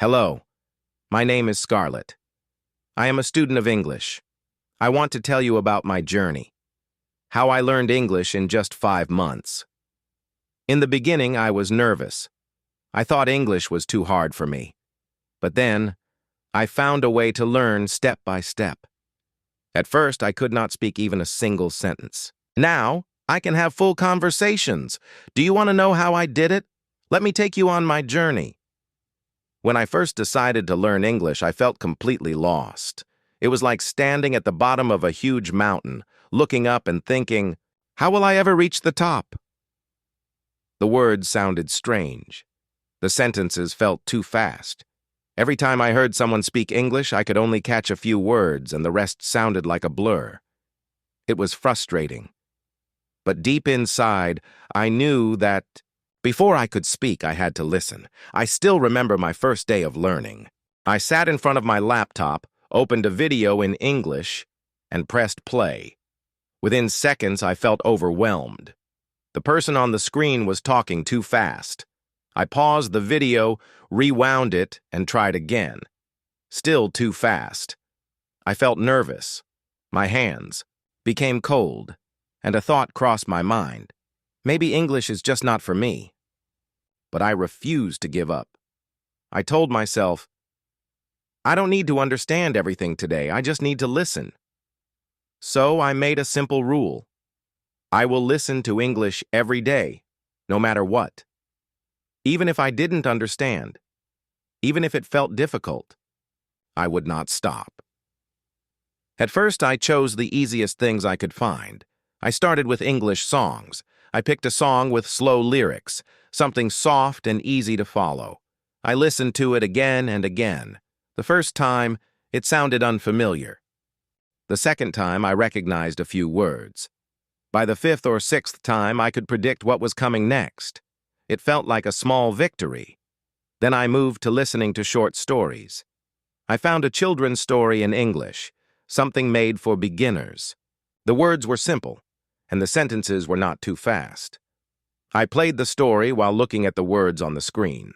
Hello, my name is Scarlett. I am a student of English. I want to tell you about my journey, how I learned English in just 5 months. In the beginning, I was nervous. I thought English was too hard for me. But then, I found a way to learn step by step. At first, I could not speak even a single sentence. Now, I can have full conversations. Do you want to know how I did it? Let me take you on my journey. When I first decided to learn English, I felt completely lost. It was like standing at the bottom of a huge mountain, looking up and thinking, how will I ever reach the top? The words sounded strange. The sentences felt too fast. Every time I heard someone speak English, I could only catch a few words, and the rest sounded like a blur. It was frustrating. But deep inside, I knew that before I could speak, I had to listen. I still remember my first day of learning. I sat in front of my laptop, opened a video in English, and pressed play. Within seconds, I felt overwhelmed. The person on the screen was talking too fast. I paused the video, rewound it, and tried again. Still too fast. I felt nervous. My hands became cold, and a thought crossed my mind. Maybe English is just not for me. But I refused to give up. I told myself, I don't need to understand everything today, I just need to listen. So I made a simple rule. I will listen to English every day, no matter what. Even if I didn't understand, even if it felt difficult, I would not stop. At first, I chose the easiest things I could find. I started with English songs. I picked a song with slow lyrics, something soft and easy to follow. I listened to it again and again. The first time, it sounded unfamiliar. The second time, I recognized a few words. By the 5th or 6th time, I could predict what was coming next. It felt like a small victory. Then I moved to listening to short stories. I found a children's story in English, something made for beginners. The words were simple, and the sentences were not too fast. I played the story while looking at the words on the screen.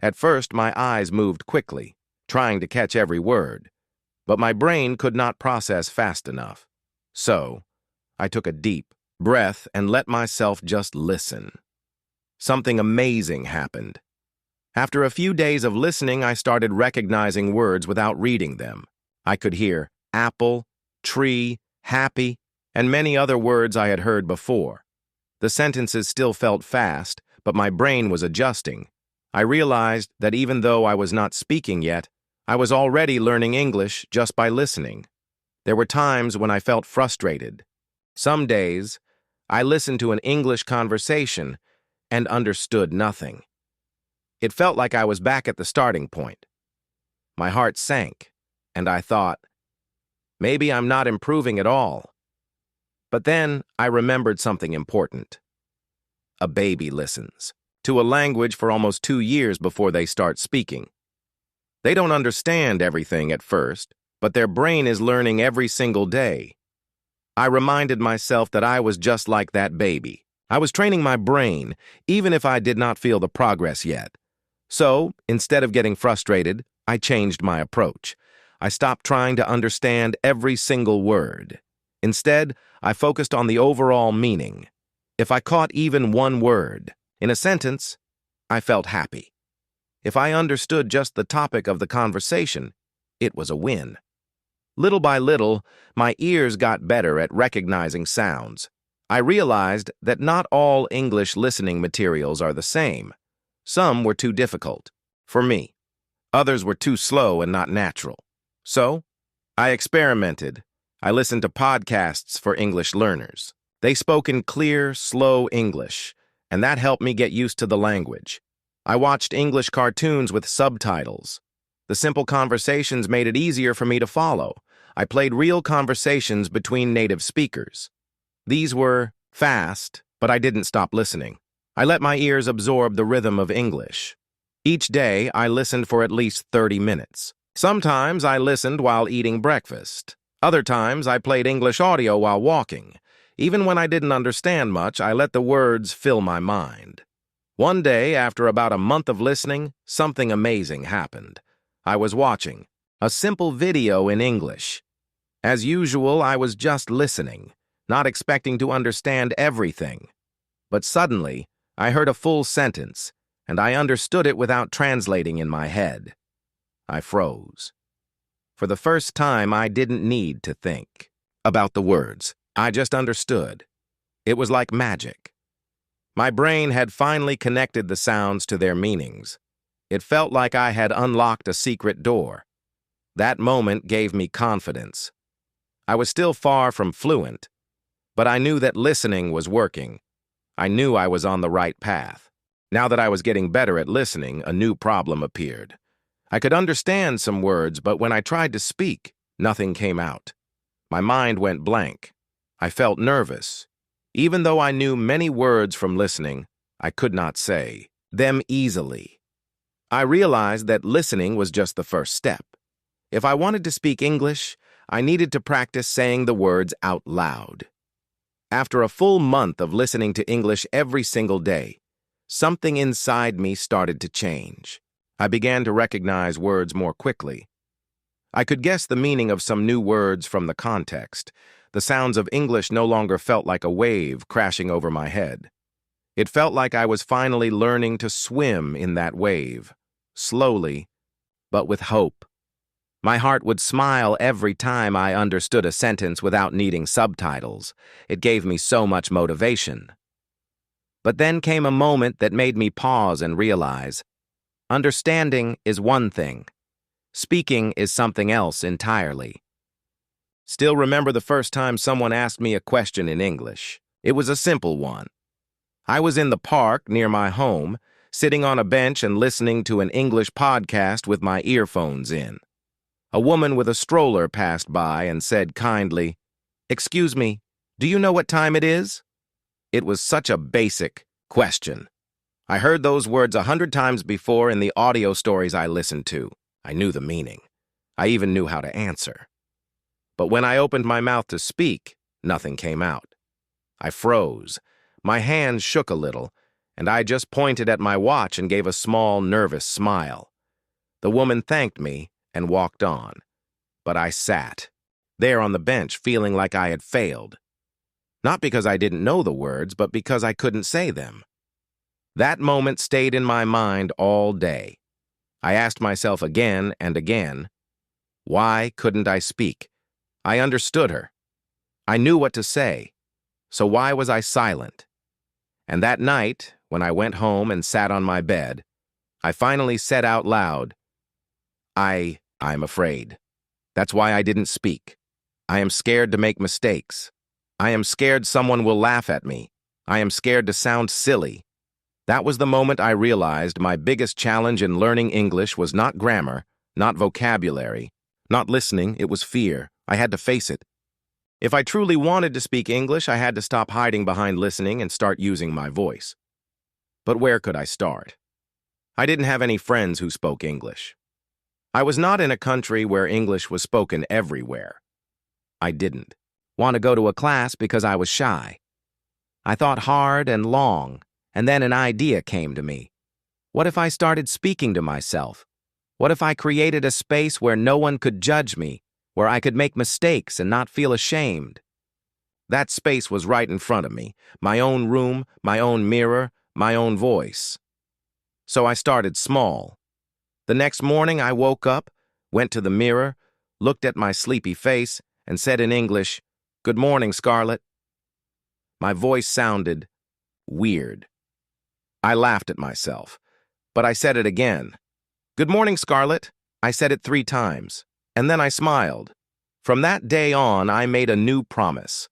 At first, my eyes moved quickly, trying to catch every word, but my brain could not process fast enough. So, I took a deep breath and let myself just listen. Something amazing happened. After a few days of listening, I started recognizing words without reading them. I could hear apple, tree, happy, and many other words I had heard before. The sentences still felt fast, but my brain was adjusting. I realized that even though I was not speaking yet, I was already learning English just by listening. There were times when I felt frustrated. Some days, I listened to an English conversation and understood nothing. It felt like I was back at the starting point. My heart sank, and I thought, maybe I'm not improving at all. But then I remembered something important. A baby listens to a language for almost 2 years before they start speaking. They don't understand everything at first, but their brain is learning every single day. I reminded myself that I was just like that baby. I was training my brain, even if I did not feel the progress yet. So, instead of getting frustrated, I changed my approach. I stopped trying to understand every single word. Instead, I focused on the overall meaning. If I caught even one word in a sentence, I felt happy. If I understood just the topic of the conversation, it was a win. Little by little, my ears got better at recognizing sounds. I realized that not all English listening materials are the same. Some were too difficult for me. Others were too slow and not natural. So, I experimented. I listened to podcasts for English learners. They spoke in clear, slow English, and that helped me get used to the language. I watched English cartoons with subtitles. The simple conversations made it easier for me to follow. I played real conversations between native speakers. These were fast, but I didn't stop listening. I let my ears absorb the rhythm of English. Each day, I listened for at least 30 minutes. Sometimes I listened while eating breakfast. Other times, I played English audio while walking. Even when I didn't understand much, I let the words fill my mind. One day, after about a month of listening, something amazing happened. I was watching a simple video in English. As usual, I was just listening, not expecting to understand everything. But suddenly, I heard a full sentence, and I understood it without translating in my head. I froze. For the first time, I didn't need to think about the words. I just understood. It was like magic. My brain had finally connected the sounds to their meanings. It felt like I had unlocked a secret door. That moment gave me confidence. I was still far from fluent, but I knew that listening was working. I knew I was on the right path. Now that I was getting better at listening, a new problem appeared. I could understand some words, but when I tried to speak, nothing came out. My mind went blank. I felt nervous. Even though I knew many words from listening, I could not say them easily. I realized that listening was just the first step. If I wanted to speak English, I needed to practice saying the words out loud. After a full month of listening to English every single day, something inside me started to change. I began to recognize words more quickly. I could guess the meaning of some new words from the context. The sounds of English no longer felt like a wave crashing over my head. It felt like I was finally learning to swim in that wave, slowly, but with hope. My heart would smile every time I understood a sentence without needing subtitles. It gave me so much motivation. But then came a moment that made me pause and realize, understanding is one thing. Speaking is something else entirely. Still remember the first time someone asked me a question in English. It was a simple one. I was in the park near my home, sitting on a bench and listening to an English podcast with my earphones in. A woman with a stroller passed by and said kindly, "Excuse me, do you know what time it is?" It was such a basic question. I heard those words 100 times before in the audio stories I listened to. I knew the meaning. I even knew how to answer. But when I opened my mouth to speak, nothing came out. I froze. My hands shook a little, and I just pointed at my watch and gave a small, nervous smile. The woman thanked me and walked on. But I sat, there on the bench, feeling like I had failed. Not because I didn't know the words, but because I couldn't say them. That moment stayed in my mind all day. I asked myself again and again, why couldn't I speak? I understood her. I knew what to say. So why was I silent? And that night, when I went home and sat on my bed, I finally said out loud, I'm afraid. That's why I didn't speak. I am scared to make mistakes. I am scared someone will laugh at me. I am scared to sound silly. That was the moment I realized my biggest challenge in learning English was not grammar, not vocabulary, not listening, it was fear. I had to face it. If I truly wanted to speak English, I had to stop hiding behind listening and start using my voice. But where could I start? I didn't have any friends who spoke English. I was not in a country where English was spoken everywhere. I didn't want to go to a class because I was shy. I thought hard and long, and then an idea came to me. What if I started speaking to myself? What if I created a space where no one could judge me, where I could make mistakes and not feel ashamed? That space was right in front of me, my own room, my own mirror, my own voice. So I started small. The next morning I woke up, went to the mirror, looked at my sleepy face, and said in English, "Good morning, Scarlett." My voice sounded weird. I laughed at myself, but I said it again. "Good morning, Scarlett." I said it 3 times, and then I smiled. From that day on, I made a new promise.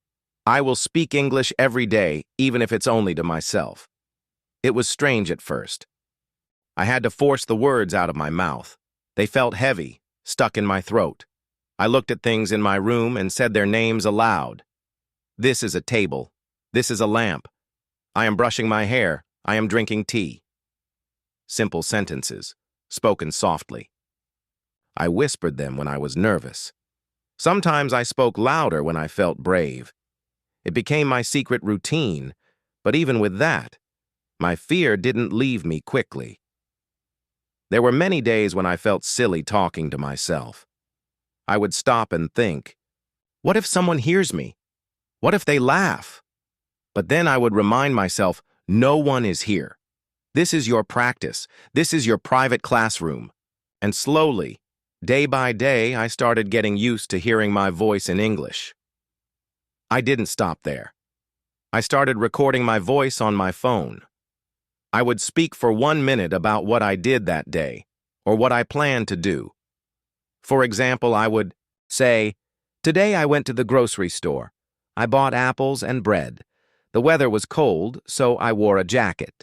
I will speak English every day, even if it's only to myself. It was strange at first. I had to force the words out of my mouth. They felt heavy, stuck in my throat. I looked at things in my room and said their names aloud. This is a table. This is a lamp. I am brushing my hair. I am drinking tea. Simple sentences, spoken softly. I whispered them when I was nervous. Sometimes I spoke louder when I felt brave. It became my secret routine, but even with that, my fear didn't leave me quickly. There were many days when I felt silly talking to myself. I would stop and think, what if someone hears me? What if they laugh? But then I would remind myself, no one is here. This is your practice. This is your private classroom. And slowly, day by day, I started getting used to hearing my voice in English. I didn't stop there. I started recording my voice on my phone. I would speak for 1 minute about what I did that day, or what I planned to do. For example, I would say, "Today I went to the grocery store. I bought apples and bread. The weather was cold, so I wore a jacket."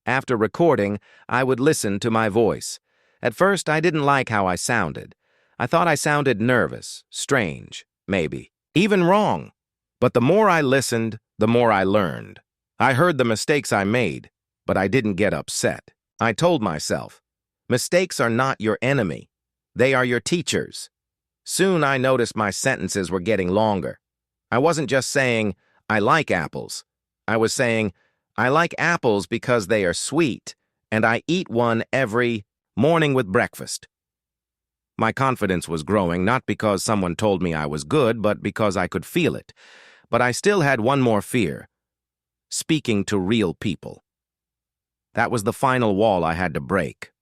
After recording, I would listen to my voice. At first, I didn't like how I sounded. I thought I sounded nervous, strange, maybe, even wrong. But the more I listened, the more I learned. I heard the mistakes I made, but I didn't get upset. I told myself, mistakes are not your enemy. They are your teachers. Soon I noticed my sentences were getting longer. I wasn't just saying, "I like apples." I was saying, "I like apples because they are sweet, and I eat one every morning with breakfast." My confidence was growing not because someone told me I was good, but because I could feel it. But I still had one more fear: speaking to real people. That was the final wall I had to break.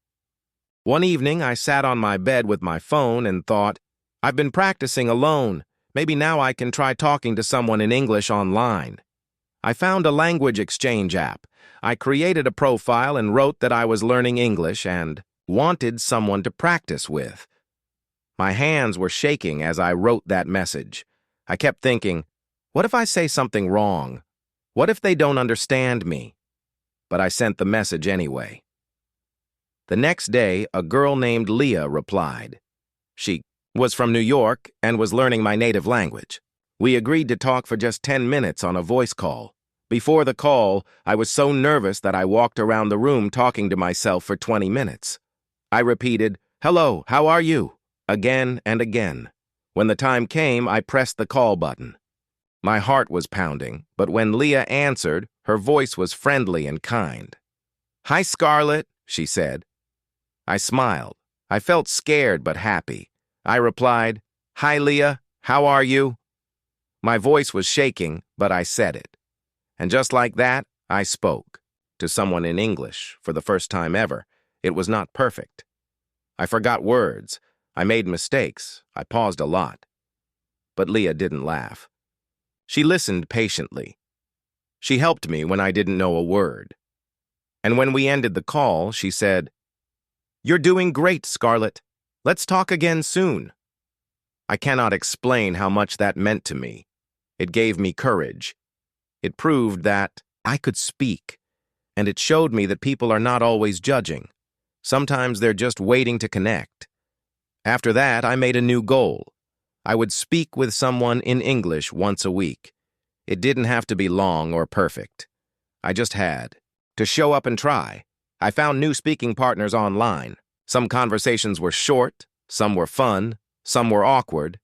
One evening, I sat on my bed with my phone and thought, I've been practicing alone. Maybe now I can try talking to someone in English online. I found a language exchange app. I created a profile and wrote that I was learning English and wanted someone to practice with. My hands were shaking as I wrote that message. I kept thinking, what if I say something wrong? What if they don't understand me? But I sent the message anyway. The next day, a girl named Leah replied. She was from New York and was learning my native language. We agreed to talk for just 10 minutes on a voice call. Before the call, I was so nervous that I walked around the room talking to myself for 20 minutes. I repeated, "Hello, how are you?" again and again. When the time came, I pressed the call button. My heart was pounding, but when Leah answered, her voice was friendly and kind. "Hi, Scarlett," she said. I smiled. I felt scared but happy. I replied, "Hi, Leah, how are you?" My voice was shaking, but I said it. And just like that, I spoke to someone in English for the first time ever. It was not perfect. I forgot words. I made mistakes. I paused a lot. But Leah didn't laugh. She listened patiently. She helped me when I didn't know a word. And when we ended the call, she said, "You're doing great, Scarlett. Let's talk again soon." I cannot explain how much that meant to me. It gave me courage. It proved that I could speak, and it showed me that people are not always judging. Sometimes they're just waiting to connect. After that, I made a new goal. I would speak with someone in English once a week. It didn't have to be long or perfect. I just had to show up and try. I found new speaking partners online. Some conversations were short, some were fun, some were awkward,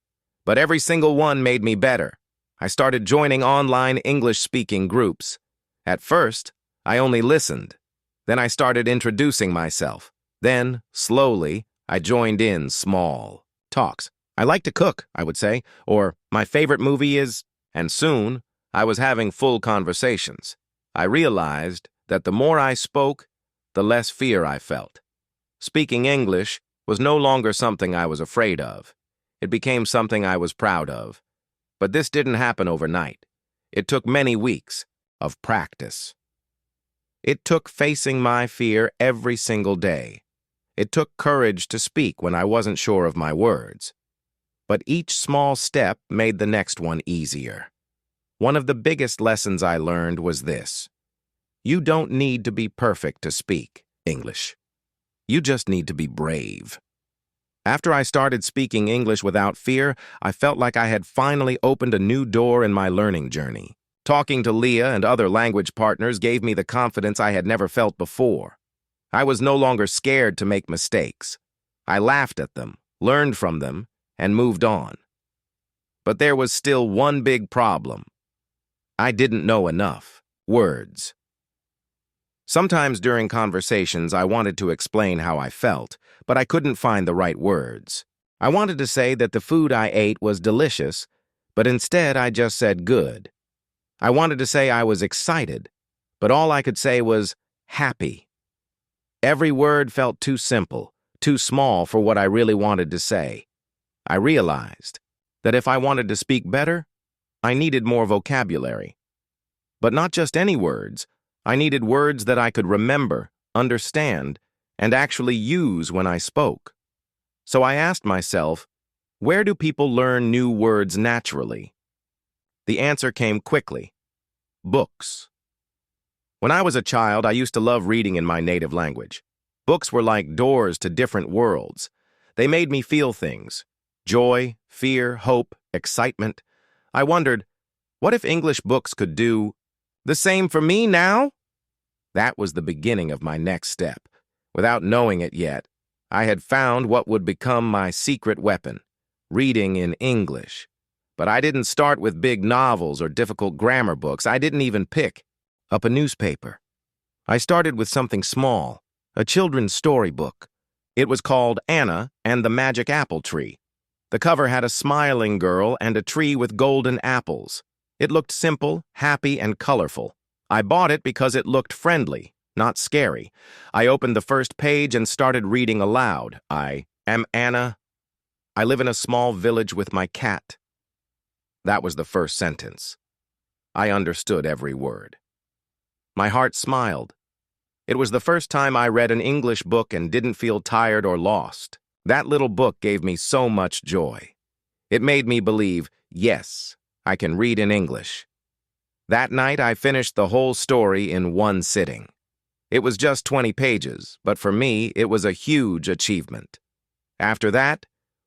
but every single one made me better. I started joining online English-speaking groups. At first, I only listened. Then I started introducing myself. Then, slowly, I joined in small talks. "I like to cook," I would say, or "My favorite movie is..." And soon, I was having full conversations. I realized that the more I spoke, the less fear I felt. Speaking English was no longer something I was afraid of. It became something I was proud of. But this didn't happen overnight. It took many weeks of practice. It took facing my fear every single day. It took courage to speak when I wasn't sure of my words. But each small step made the next one easier. One of the biggest lessons I learned was this: you don't need to be perfect to speak English. You just need to be brave. After I started speaking English without fear, I felt like I had finally opened a new door in my learning journey. Talking to Leah and other language partners gave me the confidence I had never felt before. I was no longer scared to make mistakes. I laughed at them, learned from them, and moved on. But there was still one big problem. I didn't know enough words. Sometimes during conversations, I wanted to explain how I felt, but I couldn't find the right words. I wanted to say that the food I ate was delicious, but instead I just said good. I wanted to say I was excited, but all I could say was happy. Every word felt too simple, too small for what I really wanted to say. I realized that if I wanted to speak better, I needed more vocabulary. But not just any words. I needed words that I could remember, understand, and actually use when I spoke. So I asked myself, where do people learn new words naturally? The answer came quickly. Books. When I was a child, I used to love reading in my native language. Books were like doors to different worlds. They made me feel things: joy, fear, hope, excitement. I wondered, what if English books could do the same for me now? That was the beginning of my next step. Without knowing it yet, I had found what would become my secret weapon: reading in English. But I didn't start with big novels or difficult grammar books. I didn't even pick up a newspaper. I started with something small, a children's storybook. It was called Anna and the Magic Apple Tree. The cover had a smiling girl and a tree with golden apples. It looked simple, happy, and colorful. I bought it because it looked friendly, not scary. I opened the first page and started reading aloud. I am Anna. I live in a small village with my cat. That was the first sentence. I understood every word. My heart smiled. It was the first time I read an English book and didn't feel tired or lost. That little book gave me so much joy. It made me believe, yes, I can read in English. That night, I finished the whole story in one sitting. It was just 20 pages, but for me, it was a huge achievement. After that,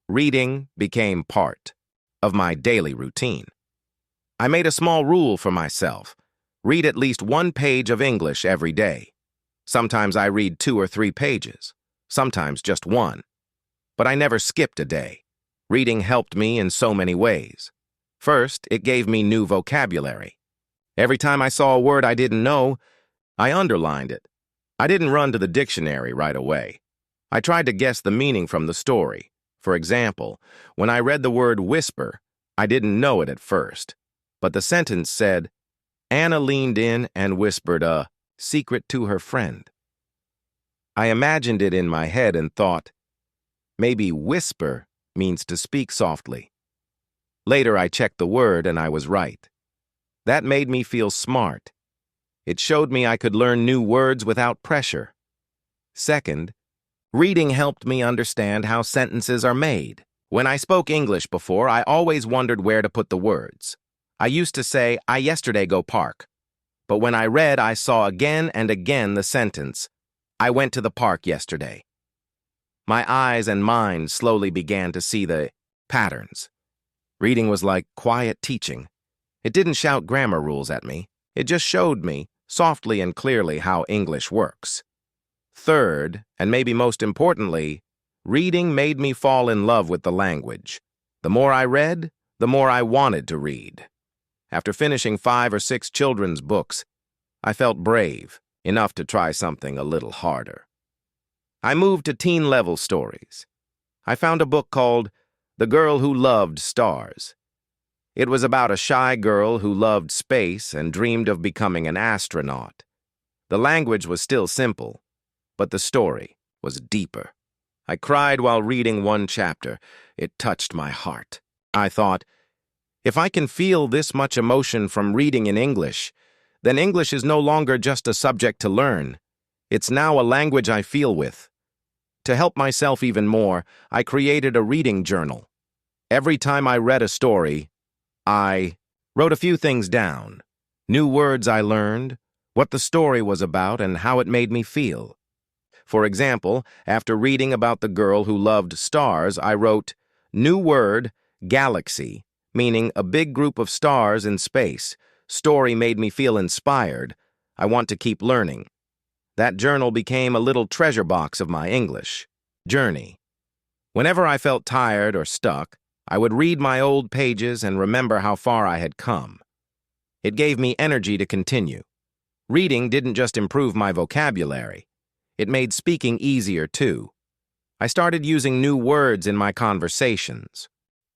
reading became part of my daily routine. I made a small rule for myself: read at least one page of English every day. Sometimes I read 2 or 3 pages, sometimes just one. But I never skipped a day. Reading helped me in so many ways. First, it gave me new vocabulary. Every time I saw a word I didn't know, I underlined it. I didn't run to the dictionary right away. I tried to guess the meaning from the story. For example, when I read the word whisper, I didn't know it at first. But the sentence said, Anna leaned in and whispered a secret to her friend. I imagined it in my head and thought, maybe whisper means to speak softly. Later, I checked the word and I was right. That made me feel smart. It showed me I could learn new words without pressure. Second, reading helped me understand how sentences are made. When I spoke English before, I always wondered where to put the words. I used to say, I yesterday go park. But when I read, I saw again and again the sentence, I went to the park yesterday. My eyes and mind slowly began to see the patterns. Reading was like quiet teaching. It didn't shout grammar rules at me. It just showed me, softly and clearly, how English works. Third, and maybe most importantly, reading made me fall in love with the language. The more I read, the more I wanted to read. After finishing 5 or 6 children's books, I felt brave, enough to try something a little harder. I moved to teen-level stories. I found a book called The Girl Who Loved Stars. It was about a shy girl who loved space and dreamed of becoming an astronaut. The language was still simple, but the story was deeper. I cried while reading one chapter. It touched my heart. I thought, if I can feel this much emotion from reading in English, then English is no longer just a subject to learn. It's now a language I feel with. To help myself even more, I created a reading journal. Every time I read a story, I wrote a few things down: new words I learned, what the story was about, and how it made me feel. For example, after reading about the girl who loved stars, I wrote, new word, galaxy, meaning a big group of stars in space. Story made me feel inspired. I want to keep learning. That journal became a little treasure box of my English journey. Whenever I felt tired or stuck, I would read my old pages and remember how far I had come. It gave me energy to continue. Reading didn't just improve my vocabulary. It made speaking easier, too. I started using new words in my conversations,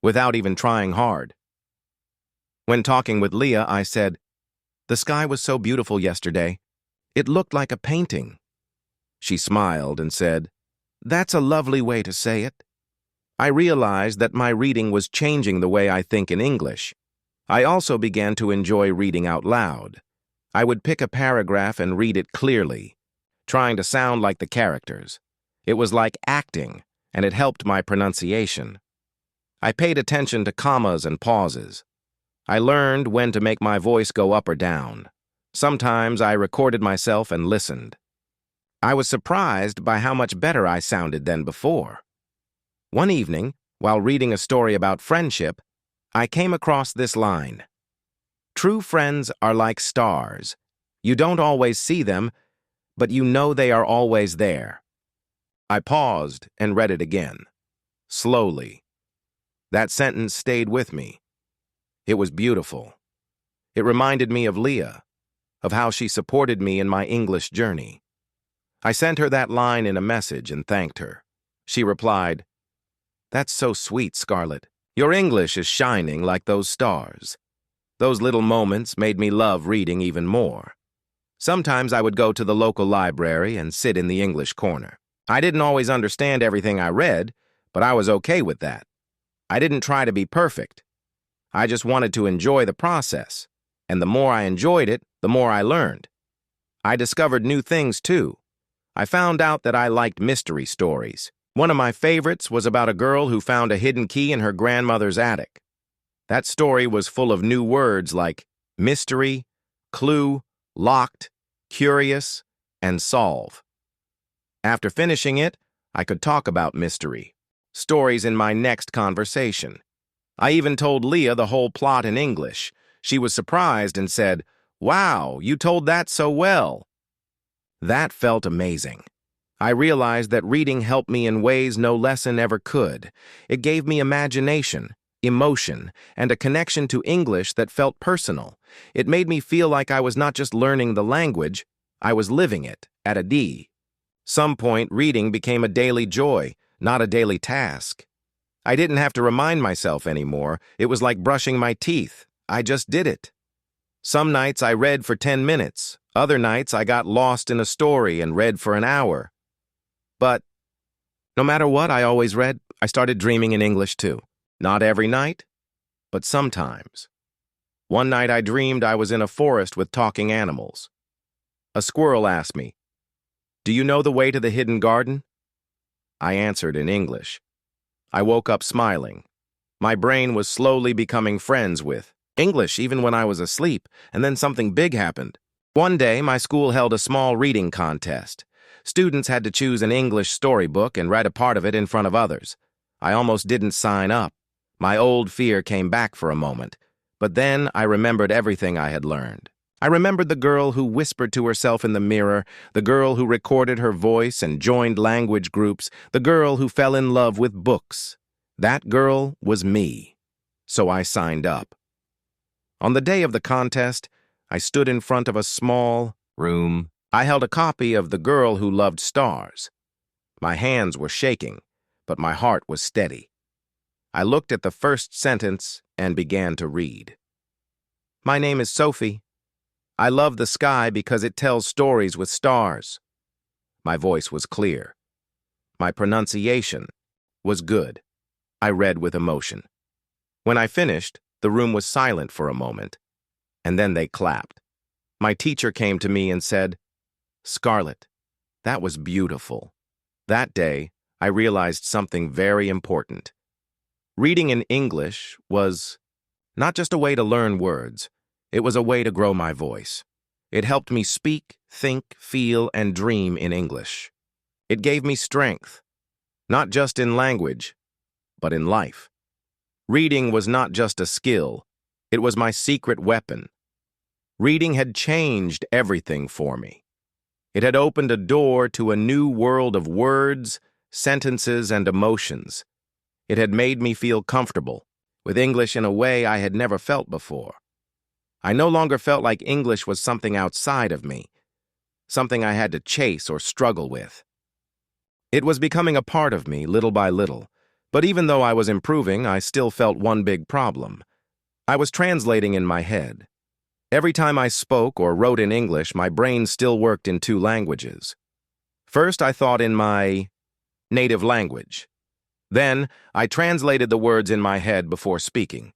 without even trying hard. When talking with Leah, I said, "The sky was so beautiful yesterday. It looked like a painting." She smiled and said, "That's a lovely way to say it." I realized that my reading was changing the way I think in English. I also began to enjoy reading out loud. I would pick a paragraph and read it clearly, trying to sound like the characters. It was like acting, and it helped my pronunciation. I paid attention to commas and pauses. I learned when to make my voice go up or down. Sometimes I recorded myself and listened. I was surprised by how much better I sounded than before. One evening, while reading a story about friendship, I came across this line. "True friends are like stars. You don't always see them, but you know they are always there." I paused and read it again, slowly. That sentence stayed with me. It was beautiful. It reminded me of Leah, of how she supported me in my English journey. I sent her that line in a message and thanked her. She replied, "That's so sweet, Scarlett. Your English is shining like those stars." Those little moments made me love reading even more. Sometimes I would go to the local library and sit in the English corner. I didn't always understand everything I read, but I was okay with that. I didn't try to be perfect. I just wanted to enjoy the process, and the more I enjoyed it, the more I learned. I discovered new things, too. I found out that I liked mystery stories. One of my favorites was about a girl who found a hidden key in her grandmother's attic. That story was full of new words like mystery, clue, locked, curious, and solve. After finishing it, I could talk about mystery stories in my next conversation. I even told Leah the whole plot in English. She was surprised and said, "Wow, you told that so well." That felt amazing. I realized that reading helped me in ways no lesson ever could. It gave me imagination, emotion, and a connection to English that felt personal. It made me feel like I was not just learning the language, I was living it at a D. Some point, reading became a daily joy, not a daily task. I didn't have to remind myself anymore. It was like brushing my teeth. I just did it. Some nights I read for 10 minutes. Other nights I got lost in a story and read for an hour. But no matter what I always read, I started dreaming in English too. Not every night, but sometimes. One night I dreamed I was in a forest with talking animals. A squirrel asked me, "Do you know the way to the hidden garden?" I answered in English. I woke up smiling. My brain was slowly becoming friends with English even when I was asleep, and then something big happened. One day, my school held a small reading contest. Students had to choose an English storybook and write a part of it in front of others. I almost didn't sign up. My old fear came back for a moment, but then I remembered everything I had learned. I remembered the girl who whispered to herself in the mirror, the girl who recorded her voice and joined language groups, the girl who fell in love with books. That girl was me. So I signed up. On the day of the contest, I stood in front of a small room. I held a copy of The Girl Who Loved Stars. My hands were shaking, but my heart was steady. I looked at the first sentence and began to read. "My name is Sophie. I love the sky because it tells stories with stars." My voice was clear. My pronunciation was good. I read with emotion. When I finished, the room was silent for a moment, and then they clapped. My teacher came to me and said, "Scarlett, that was beautiful." That day, I realized something very important. Reading in English was not just a way to learn words, it was a way to grow my voice. It helped me speak, think, feel, and dream in English. It gave me strength, not just in language, but in life. Reading was not just a skill, it was my secret weapon. Reading had changed everything for me. It had opened a door to a new world of words, sentences, and emotions. It had made me feel comfortable with English in a way I had never felt before. I no longer felt like English was something outside of me, something I had to chase or struggle with. It was becoming a part of me little by little, but even though I was improving, I still felt one big problem. I was translating in my head. Every time I spoke or wrote in English, my brain still worked in two languages. First, I thought in my native language. Then, I translated the words in my head before speaking.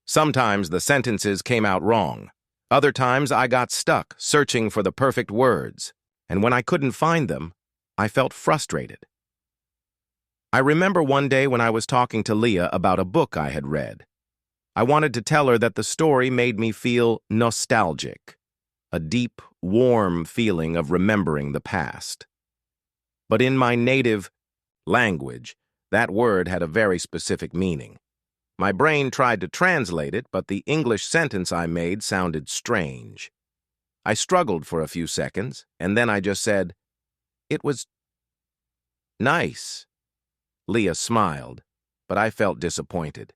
Sometimes the sentences came out wrong. Other times, I got stuck searching for the perfect words, and when I couldn't find them, I felt frustrated. I remember one day when I was talking to Leah about a book I had read. I wanted to tell her that the story made me feel nostalgic, a deep, warm feeling of remembering the past. But in my native language, that word had a very specific meaning. My brain tried to translate it, but the English sentence I made sounded strange. I struggled for a few seconds, and then I just said, "It was nice." Leah smiled, but I felt disappointed.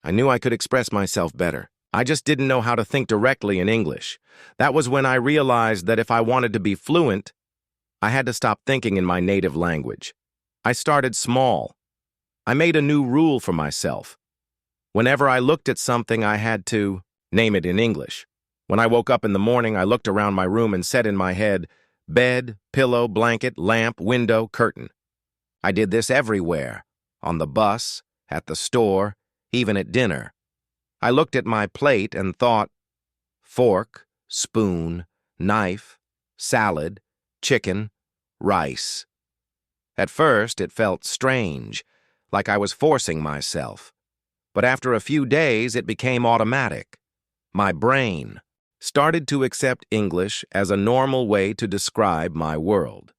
I knew I could express myself better. I just didn't know how to think directly in English. That was when I realized that if I wanted to be fluent, I had to stop thinking in my native language. I started small. I made a new rule for myself. Whenever I looked at something, I had to name it in English. When I woke up in the morning, I looked around my room and said in my head, bed, pillow, blanket, lamp, window, curtain. I did this everywhere, on the bus, at the store, even at dinner. I looked at my plate and thought, fork, spoon, knife, salad, chicken, rice. At first, it felt strange, like I was forcing myself. But after a few days, it became automatic. My brain started to accept English as a normal way to describe my world.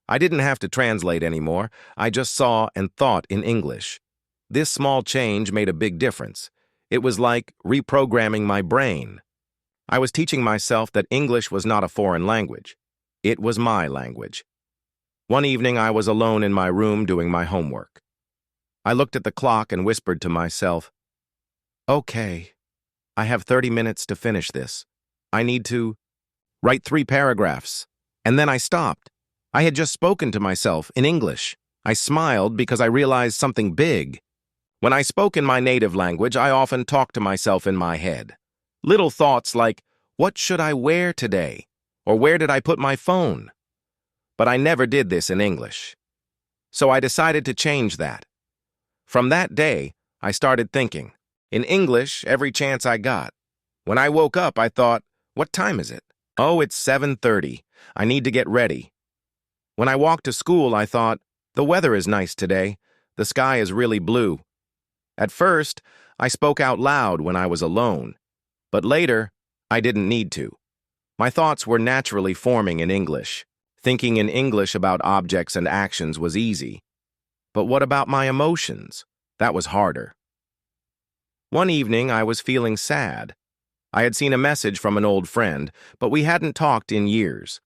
I didn't have to translate anymore. I just saw and thought in English. This small change made a big difference. It was like reprogramming my brain. I was teaching myself that English was not a foreign language. It was my language. One evening, I was alone in my room doing my homework. I looked at the clock and whispered to myself, "Okay, I have 30 minutes to finish this. I need to write 3 paragraphs." And then I stopped. I had just spoken to myself in English. I smiled because I realized something big. When I spoke in my native language, I often talked to myself in my head. Little thoughts like, what should I wear today? Or where did I put my phone? But I never did this in English. So I decided to change that. From that day, I started thinking in English every chance I got. When I woke up, I thought, what time is it? Oh, it's 7:30. I need to get ready. When I walked to school, I thought, the weather is nice today. The sky is really blue. At first, I spoke out loud when I was alone, but later, I didn't need to. My thoughts were naturally forming in English. Thinking in English about objects and actions was easy. But what about my emotions? That was harder. One evening, I was feeling sad. I had seen a message from an old friend, but we hadn't talked in years.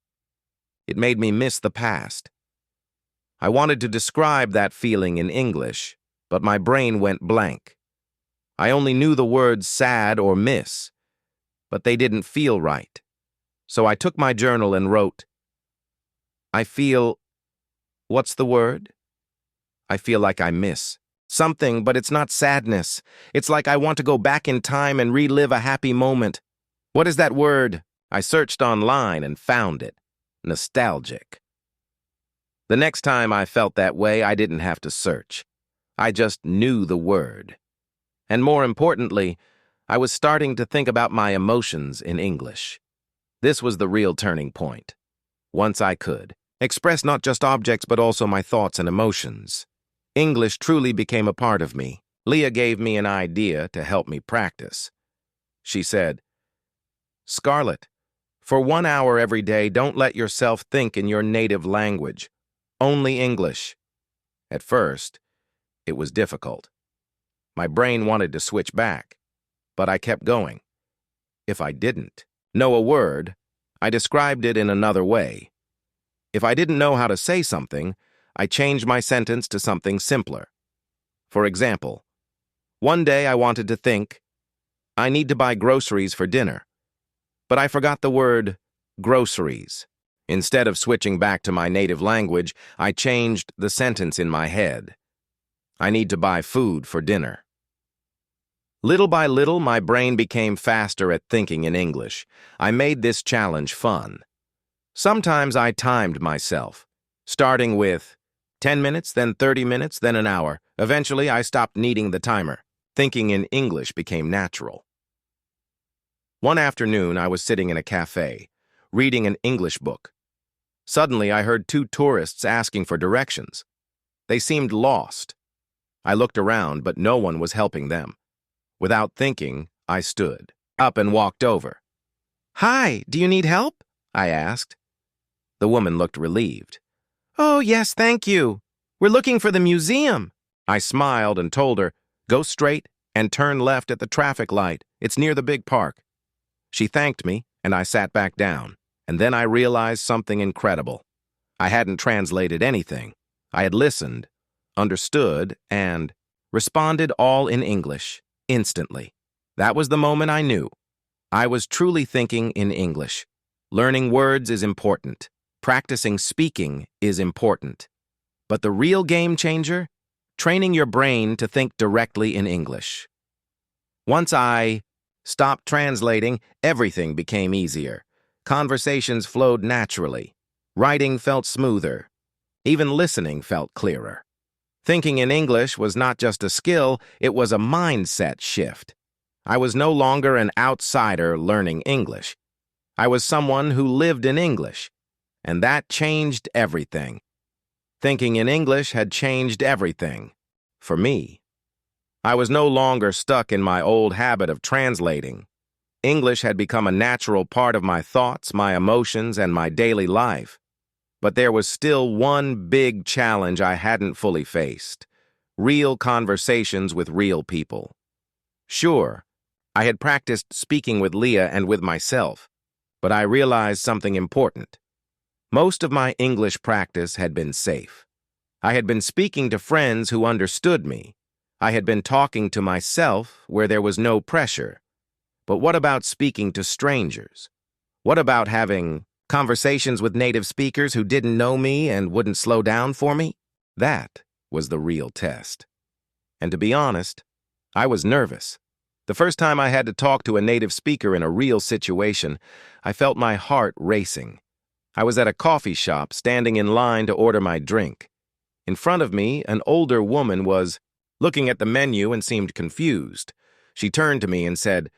It made me miss the past. I wanted to describe that feeling in English, but my brain went blank. I only knew the words sad or miss, but they didn't feel right. So I took my journal and wrote, I feel, what's the word? I feel like I miss something, but it's not sadness. It's like I want to go back in time and relive a happy moment. What is that word? I searched online and found it. Nostalgic. The next time I felt that way, I didn't have to search. I just knew the word. And more importantly, I was starting to think about my emotions in English. This was the real turning point. Once I could express not just objects but also my thoughts and emotions, English truly became a part of me. Leah gave me an idea to help me practice. She said, Scarlett, for 1 hour every day, don't let yourself think in your native language, only English. At first, it was difficult. My brain wanted to switch back, but I kept going. If I didn't know a word, I described it in another way. If I didn't know how to say something, I changed my sentence to something simpler. For example, one day I wanted to think, I need to buy groceries for dinner. But I forgot the word groceries. Instead of switching back to my native language, I changed the sentence in my head. I need to buy food for dinner. Little by little, my brain became faster at thinking in English. I made this challenge fun. Sometimes I timed myself, starting with 10 minutes, then 30 minutes, then an hour. Eventually, I stopped needing the timer. Thinking in English became natural. One afternoon, I was sitting in a cafe, reading an English book. Suddenly, I heard two tourists asking for directions. They seemed lost. I looked around, but no one was helping them. Without thinking, I stood up and walked over. "Hi, do you need help?" I asked. The woman looked relieved. "Oh, yes, thank you. We're looking for the museum." I smiled and told her, "Go straight and turn left at the traffic light. It's near the big park." She thanked me, and I sat back down. And then I realized something incredible. I hadn't translated anything. I had listened, understood, and responded all in English, instantly. That was the moment I knew. I was truly thinking in English. Learning words is important. Practicing speaking is important. But the real game changer? Training your brain to think directly in English. Once I stopped translating, everything became easier. Conversations flowed naturally. Writing felt smoother. Even listening felt clearer. Thinking in English was not just a skill, it was a mindset shift. I was no longer an outsider learning English. I was someone who lived in English, and that changed everything. Thinking in English had changed everything. For me. I was no longer stuck in my old habit of translating. English had become a natural part of my thoughts, my emotions, and my daily life. But there was still one big challenge I hadn't fully faced. Real conversations with real people. Sure, I had practiced speaking with Leah and with myself, but I realized something important. Most of my English practice had been safe. I had been speaking to friends who understood me. I had been talking to myself where there was no pressure. But what about speaking to strangers? What about having conversations with native speakers who didn't know me and wouldn't slow down for me? That was the real test. And to be honest, I was nervous. The first time I had to talk to a native speaker in a real situation, I felt my heart racing. I was at a coffee shop, standing in line to order my drink. In front of me, an older woman was looking at the menu and seemed confused. She turned to me and said,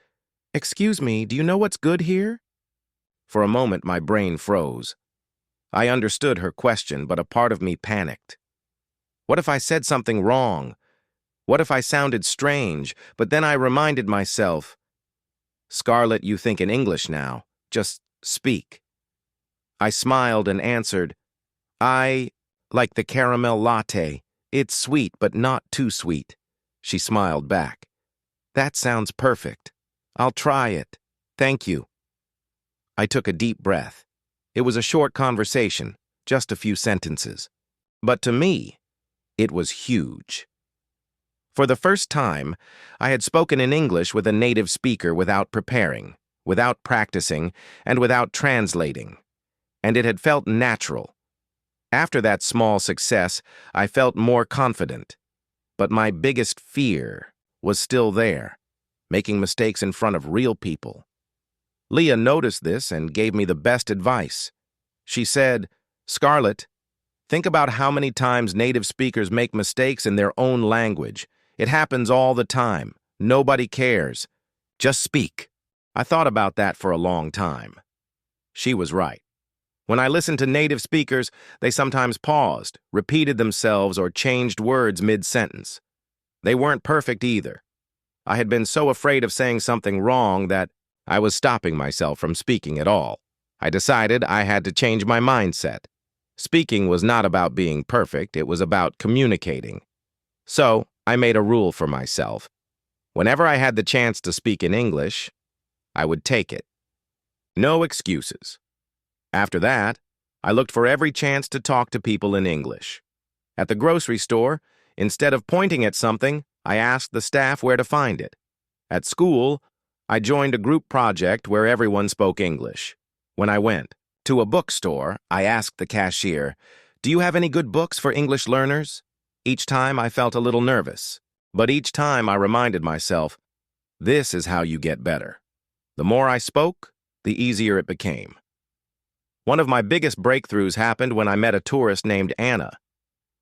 "Excuse me, do you know what's good here?" For a moment, my brain froze. I understood her question, but a part of me panicked. What if I said something wrong? What if I sounded strange? But then I reminded myself, "Scarlett, you think in English now. Just speak." I smiled and answered, "I like the caramel latte. It's sweet, but not too sweet." She smiled back. "That sounds perfect. I'll try it. Thank you." I took a deep breath. It was a short conversation, just a few sentences. But to me, it was huge. For the first time, I had spoken in English with a native speaker without preparing, without practicing, and without translating. And it had felt natural. After that small success, I felt more confident. But my biggest fear was still there. Making mistakes in front of real people. Leah noticed this and gave me the best advice. She said, "Scarlett, think about how many times native speakers make mistakes in their own language. It happens all the time. Nobody cares. Just speak." I thought about that for a long time. She was right. When I listened to native speakers, they sometimes paused, repeated themselves, or changed words mid-sentence. They weren't perfect either. I had been so afraid of saying something wrong that I was stopping myself from speaking at all. I decided I had to change my mindset. Speaking was not about being perfect, it was about communicating. So, I made a rule for myself. Whenever I had the chance to speak in English, I would take it. No excuses. After that, I looked for every chance to talk to people in English. At the grocery store, instead of pointing at something, I asked the staff where to find it. At school, I joined a group project where everyone spoke English. When I went to a bookstore, I asked the cashier, "Do you have any good books for English learners?" Each time I felt a little nervous, but each time I reminded myself, this is how you get better. The more I spoke, the easier it became. One of my biggest breakthroughs happened when I met a tourist named Anna.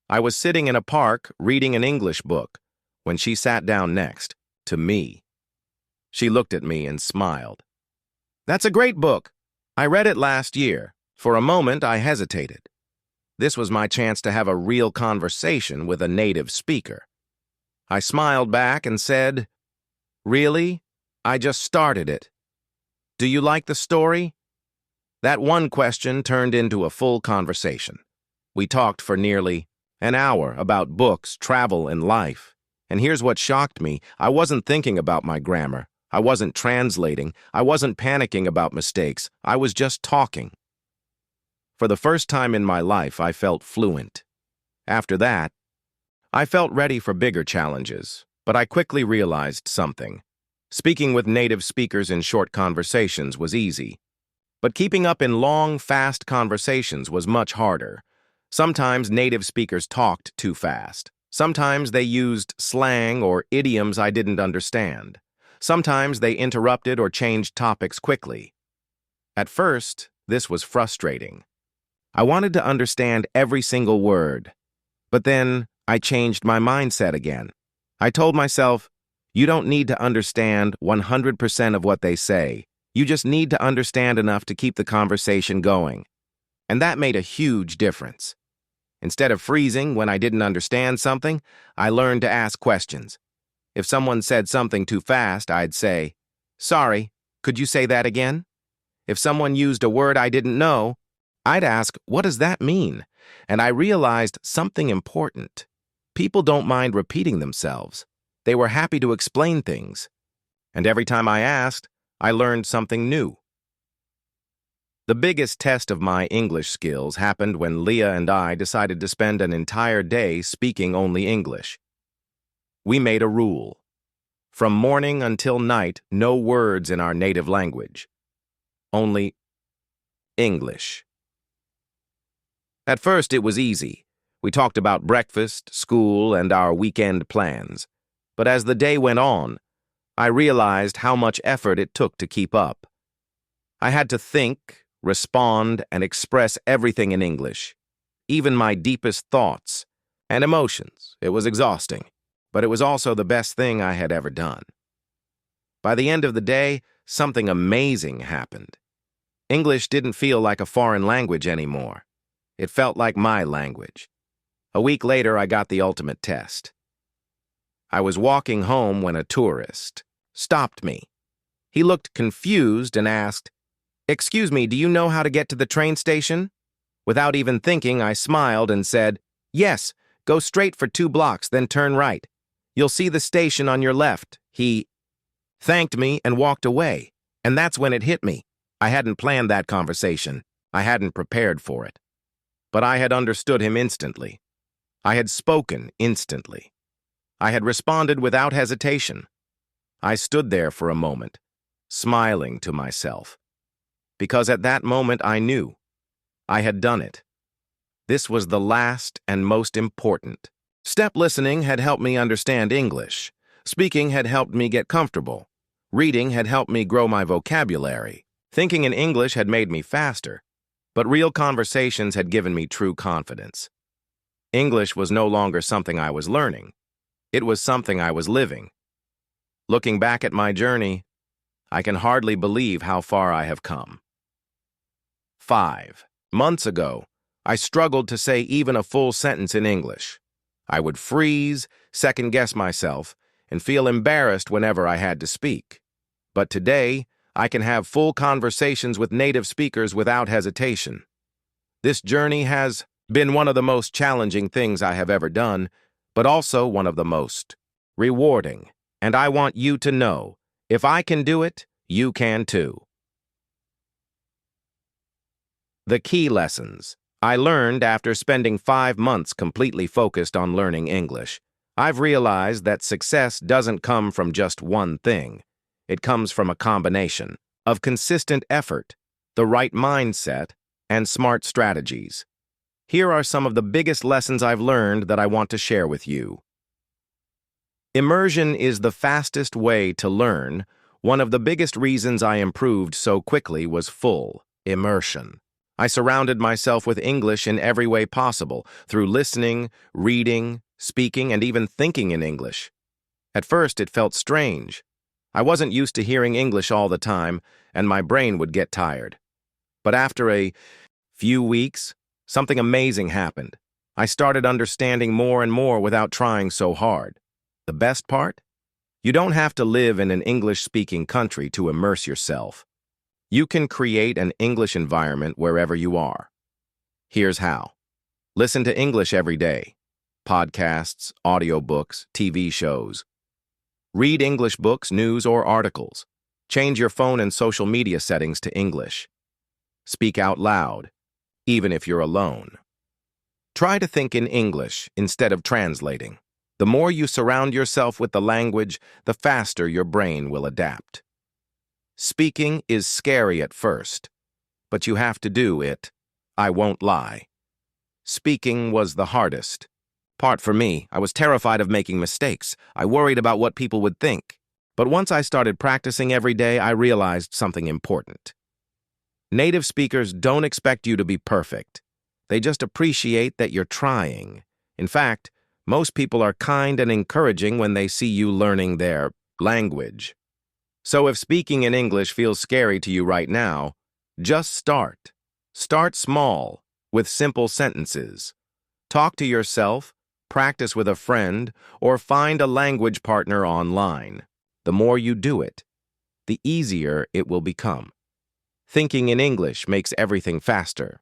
I was sitting in a park reading an English book when she sat down next to me. She looked at me and smiled. "That's a great book. I read it last year." For a moment, I hesitated. This was my chance to have a real conversation with a native speaker. I smiled back and said, "Really? I just started it. Do you like the story?" That one question turned into a full conversation. We talked for nearly an hour about books, travel, and life. And here's what shocked me. I wasn't thinking about my grammar. I wasn't translating. I wasn't panicking about mistakes. I was just talking. For the first time in my life, I felt fluent. After that, I felt ready for bigger challenges, but I quickly realized something. Speaking with native speakers in short conversations was easy, but keeping up in long, fast conversations was much harder. Sometimes native speakers talked too fast. Sometimes they used slang or idioms I didn't understand. Sometimes they interrupted or changed topics quickly. At first, this was frustrating. I wanted to understand every single word, but then I changed my mindset again. I told myself, you don't need to understand 100% of what they say. You just need to understand enough to keep the conversation going. And that made a huge difference. Instead of freezing when I didn't understand something, I learned to ask questions. If someone said something too fast, I'd say, "Sorry, could you say that again?" If someone used a word I didn't know, I'd ask, "What does that mean?" And I realized something important. People don't mind repeating themselves. They were happy to explain things. And every time I asked, I learned something new. The biggest test of my English skills happened when Leah and I decided to spend an entire day speaking only English. We made a rule. From morning until night, no words in our native language. Only English. At first, it was easy. We talked about breakfast, school, and our weekend plans. But as the day went on, I realized how much effort it took to keep up. I had to think, respond, and express everything in English, even my deepest thoughts and emotions. It was exhausting, but it was also the best thing I had ever done. By the end of the day, something amazing happened. English didn't feel like a foreign language anymore. It felt like my language. A week later, I got the ultimate test. I was walking home when a tourist stopped me. He looked confused and asked, "Excuse me, do you know how to get to the train station?" Without even thinking, I smiled and said, "Yes, go straight for 2 blocks, then turn right. You'll see the station on your left." He thanked me and walked away, and that's when it hit me. I hadn't planned that conversation. I hadn't prepared for it. But I had understood him instantly. I had spoken instantly. I had responded without hesitation. I stood there for a moment, smiling to myself. Because at that moment I knew I had done it. This was the last and most important. Step listening had helped me understand English. Speaking had helped me get comfortable. Reading had helped me grow my vocabulary. Thinking in English had made me faster. But real conversations had given me true confidence. English was no longer something I was learning. It was something I was living. Looking back at my journey, I can hardly believe how far I have come. 5 months ago, I struggled to say even a full sentence in English. I would freeze, second-guess myself, and feel embarrassed whenever I had to speak. But today, I can have full conversations with native speakers without hesitation. This journey has been one of the most challenging things I have ever done, but also one of the most rewarding. And I want you to know, if I can do it, you can too. The key lessons I learned after spending 5 months completely focused on learning English. I've realized that success doesn't come from just one thing. It comes from a combination of consistent effort, the right mindset, and smart strategies. Here are some of the biggest lessons I've learned that I want to share with you. Immersion is the fastest way to learn. One of the biggest reasons I improved so quickly was full immersion. I surrounded myself with English in every way possible, through listening, reading, speaking, and even thinking in English. At first, it felt strange. I wasn't used to hearing English all the time, and my brain would get tired. But after a few weeks, something amazing happened. I started understanding more and more without trying so hard. The best part? You don't have to live in an English-speaking country to immerse yourself. You can create an English environment wherever you are. Here's how. Listen to English every day. Podcasts, audiobooks, TV shows. Read English books, news, or articles. Change your phone and social media settings to English. Speak out loud, even if you're alone. Try to think in English instead of translating. The more you surround yourself with the language, the faster your brain will adapt. Speaking is scary at first, but you have to do it. I won't lie. Speaking was the hardest part for me. I was terrified of making mistakes. I worried about what people would think. But once I started practicing every day, I realized something important. Native speakers don't expect you to be perfect. They just appreciate that you're trying. In fact, most people are kind and encouraging when they see you learning their language. So if speaking in English feels scary to you right now, just start. Start small, with simple sentences. Talk to yourself, practice with a friend, or find a language partner online. The more you do it, the easier it will become. Thinking in English makes everything faster.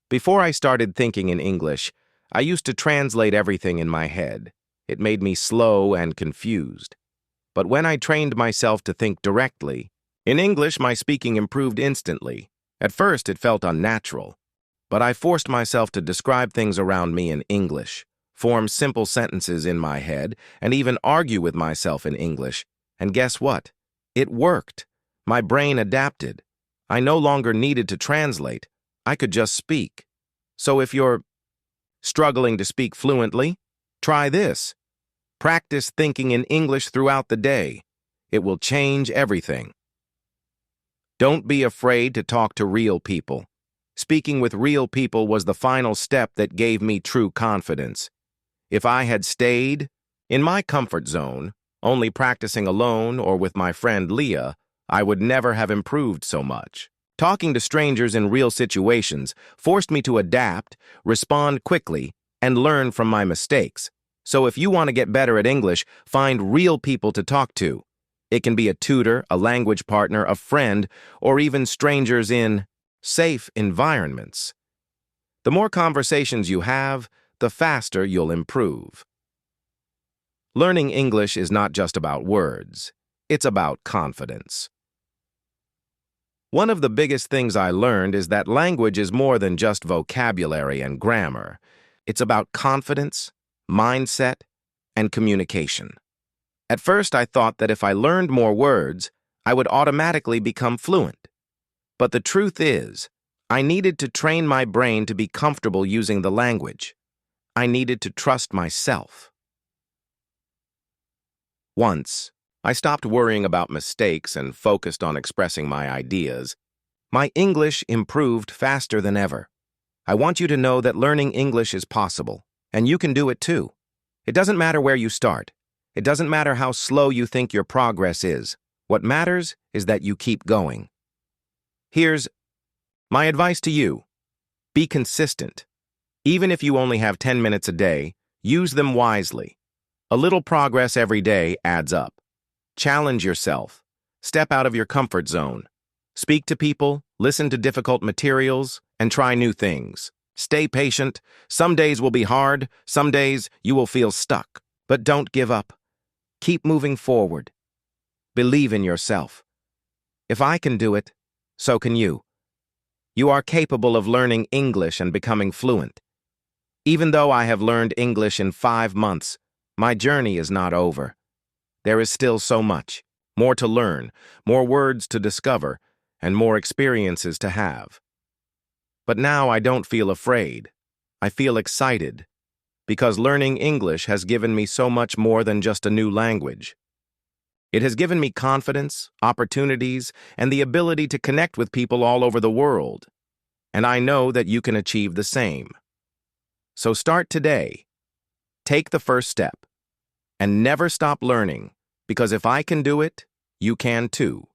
Before I started thinking in English, I used to translate everything in my head. It made me slow and confused. But when I trained myself to think directly, in English my speaking improved instantly. At first it felt unnatural, but I forced myself to describe things around me in English, form simple sentences in my head, and even argue with myself in English. And guess what? It worked. My brain adapted. I no longer needed to translate. I could just speak. So if you're struggling to speak fluently? Try this. Practice thinking in English throughout the day. It will change everything. Don't be afraid to talk to real people. Speaking with real people was the final step that gave me true confidence. If I had stayed in my comfort zone, only practicing alone or with my friend Leah, I would never have improved so much. Talking to strangers in real situations forced me to adapt, respond quickly, and learn from my mistakes. So if you want to get better at English, find real people to talk to. It can be a tutor, a language partner, a friend, or even strangers in safe environments. The more conversations you have, the faster you'll improve. Learning English is not just about words. It's about confidence. One of the biggest things I learned is that language is more than just vocabulary and grammar. It's about confidence, mindset, and communication. At first, I thought that if I learned more words, I would automatically become fluent. But the truth is, I needed to train my brain to be comfortable using the language. I needed to trust myself. Once, I stopped worrying about mistakes and focused on expressing my ideas. My English improved faster than ever. I want you to know that learning English is possible, and you can do it too. It doesn't matter where you start. It doesn't matter how slow you think your progress is. What matters is that you keep going. Here's my advice to you. Be consistent. Even if you only have 10 minutes a day, use them wisely. A little progress every day adds up. Challenge yourself. Step out of your comfort zone. Speak to people, listen to difficult materials, and try new things. Stay patient. Some days will be hard. Some days you will feel stuck. But don't give up. Keep moving forward. Believe in yourself. If I can do it, so can you. You are capable of learning English and becoming fluent. Even though I have learned English in 5 months, my journey is not over. There is still so much. more to learn, more words to discover, and more experiences to have. But now I don't feel afraid. I feel excited, because learning English has given me so much more than just a new language. It has given me confidence, opportunities, and the ability to connect with people all over the world. And I know that you can achieve the same. So start today. Take the first step. And never stop learning, because if I can do it, you can too.